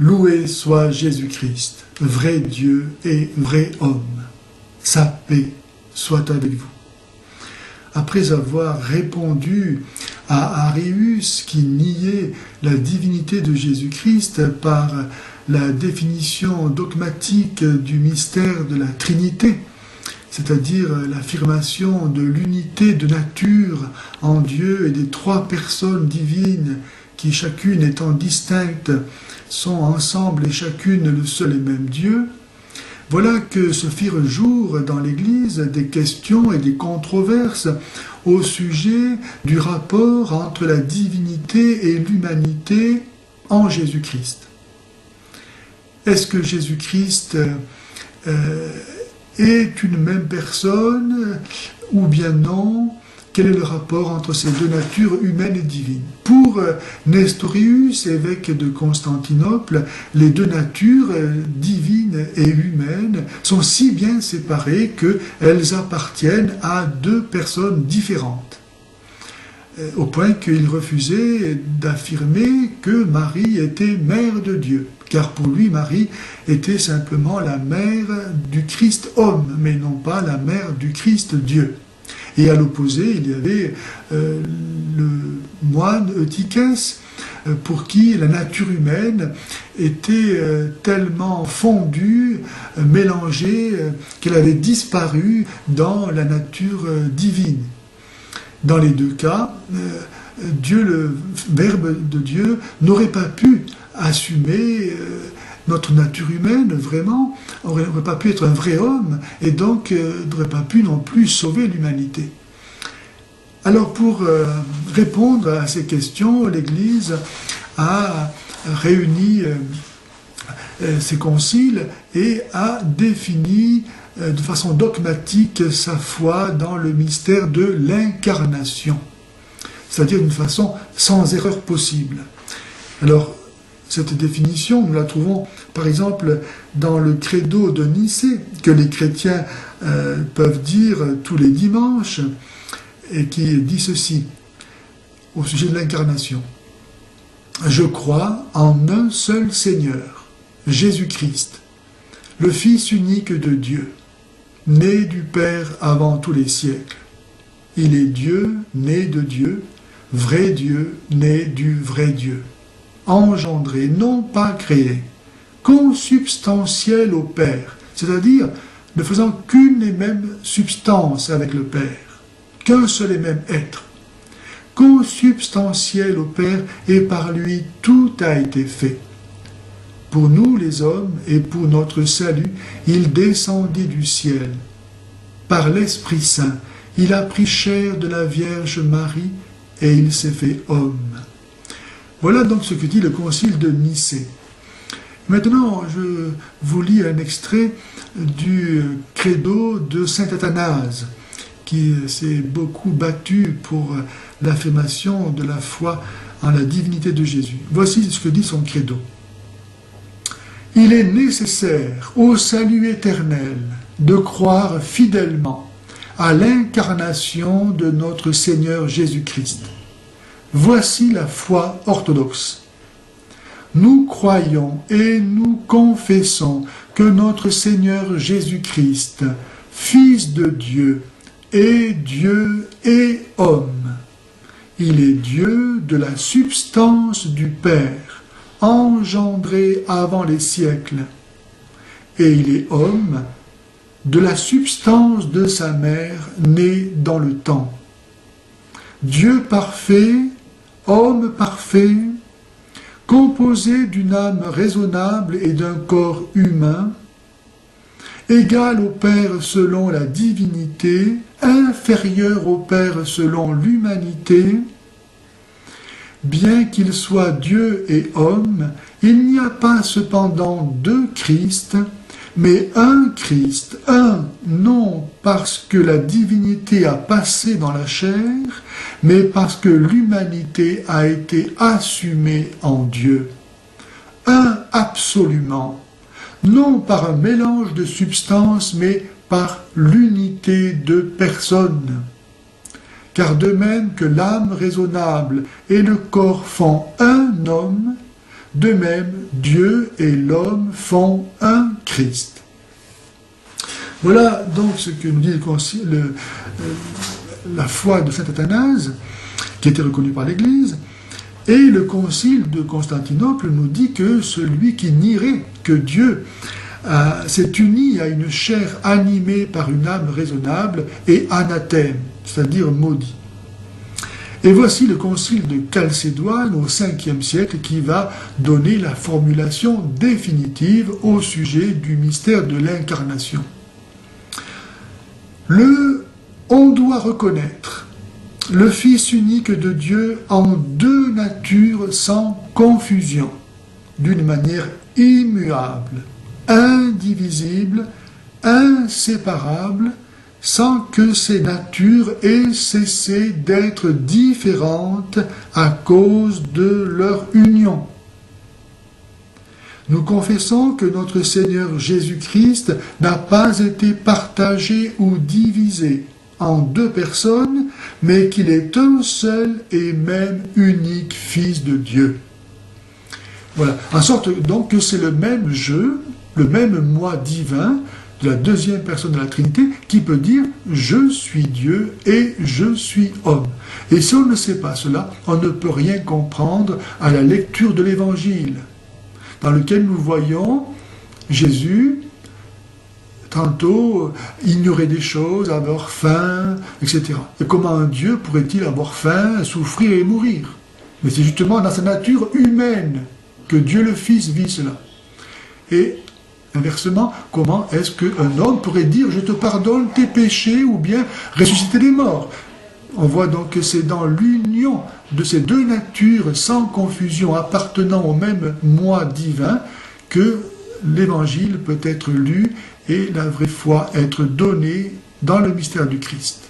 Loué soit Jésus-Christ, vrai Dieu et vrai homme. Sa paix soit avec vous. Après avoir répondu à Arius qui niait la divinité de Jésus-Christ par la définition dogmatique du mystère de la Trinité, c'est-à-dire l'affirmation de l'unité de nature en Dieu et des trois personnes divines qui, chacune étant distinctes, sont ensemble et chacune le seul et même Dieu, voilà que se firent jour dans l'Église des questions et des controverses au sujet du rapport entre la divinité et l'humanité en Jésus-Christ. Est-ce que Jésus-Christ est une même personne ou bien non? Quel est le rapport entre ces deux natures humaines et divines? Pour Nestorius, évêque de Constantinople, les deux natures, divines et humaines, sont si bien séparées qu'elles appartiennent à deux personnes différentes. Au point qu'il refusait d'affirmer que Marie était mère de Dieu, car pour lui, Marie était simplement la mère du Christ homme, mais non pas la mère du Christ Dieu. Et à l'opposé, il y avait le moine Eutychès, pour qui la nature humaine était tellement fondue, mélangée, qu'elle avait disparu dans la nature divine. Dans les deux cas, Dieu, le Verbe de Dieu, n'aurait pas pu assumer notre nature humaine, vraiment, n'aurait pas pu être un vrai homme, et donc n'aurait pas pu non plus sauver l'humanité. Alors pour répondre à ces questions, l'Église a réuni ses conciles et a défini de façon dogmatique sa foi dans le mystère de l'incarnation, c'est-à-dire d'une façon sans erreur possible. Alors, cette définition, nous la trouvons par exemple dans le credo de Nicée, que les chrétiens peuvent dire tous les dimanches, et qui dit ceci, au sujet de l'incarnation. Je crois en un seul Seigneur, Jésus-Christ, le Fils unique de Dieu, né du Père avant tous les siècles. Il est Dieu, né de Dieu, né du vrai Dieu, engendré, non pas créé, consubstantiel au Père, c'est-à-dire ne faisant qu'une et même substance avec le Père, qu'un seul et même être, consubstantiel au Père, et par lui tout a été fait. Pour nous les hommes et pour notre salut, il descendit du ciel. Par l'Esprit Saint, il a pris chair de la Vierge Marie et il s'est fait homme. Voilà donc ce que dit le concile de Nicée. Maintenant, je vous lis un extrait du credo de saint Athanase, qui s'est beaucoup battu pour l'affirmation de la foi en la divinité de Jésus. Voici ce que dit son credo. Il est nécessaire au salut éternel de croire fidèlement à l'incarnation de notre Seigneur Jésus-Christ. Voici la foi orthodoxe. Nous croyons et nous confessons que notre Seigneur Jésus-Christ, Fils de Dieu, est Dieu et homme. Il est Dieu de la substance du Père, engendré avant les siècles, et il est homme de la substance de sa mère, né dans le temps. Dieu parfait, homme parfait, composé d'une âme raisonnable et d'un corps humain, égal au Père selon la divinité, inférieur au Père selon l'humanité. Bien qu'il soit Dieu et homme, il n'y a pas cependant deux Christ, mais un Christ, un, non parce que la divinité a passé dans la chair, mais parce que l'humanité a été assumée en Dieu. Un absolument, non par un mélange de substances, mais par l'unité de personnes. Car de même que l'âme raisonnable et le corps font un homme, De même, Dieu et l'homme font un Christ. Voilà donc ce que nous dit la foi de saint Athanase, qui était reconnue par l'Église. Et le concile de Constantinople nous dit que celui qui nierait que Dieu s'est uni à une chair animée par une âme raisonnable est anathème, c'est-à-dire maudit. Et voici le concile de Chalcédoine au 5e siècle qui va donner la formulation définitive au sujet du mystère de l'incarnation. On doit reconnaître le Fils unique de Dieu en deux natures sans confusion, d'une manière immuable, indivisible, inséparable, sans que ces natures aient cessé d'être différentes à cause de leur union. Nous confessons que notre Seigneur Jésus-Christ n'a pas été partagé ou divisé en deux personnes, mais qu'il est un seul et même unique Fils de Dieu. Voilà, en sorte donc que c'est le même jeu, le même moi divin de la deuxième personne de la Trinité qui peut dire « Je suis Dieu et je suis homme ». Et si on ne sait pas cela, on ne peut rien comprendre à la lecture de l'Évangile, dans lequel nous voyons Jésus tantôt ignorer des choses, avoir faim, etc. Et comment un Dieu pourrait-il avoir faim, souffrir et mourir? Mais c'est justement dans sa nature humaine que Dieu le Fils vit cela. Et inversement, comment est-ce qu'un homme pourrait dire « je te pardonne tes péchés » ou bien « ressusciter les morts » ? On voit donc que c'est dans l'union de ces deux natures sans confusion appartenant au même moi divin que l'Évangile peut être lu et la vraie foi être donnée dans le mystère du Christ.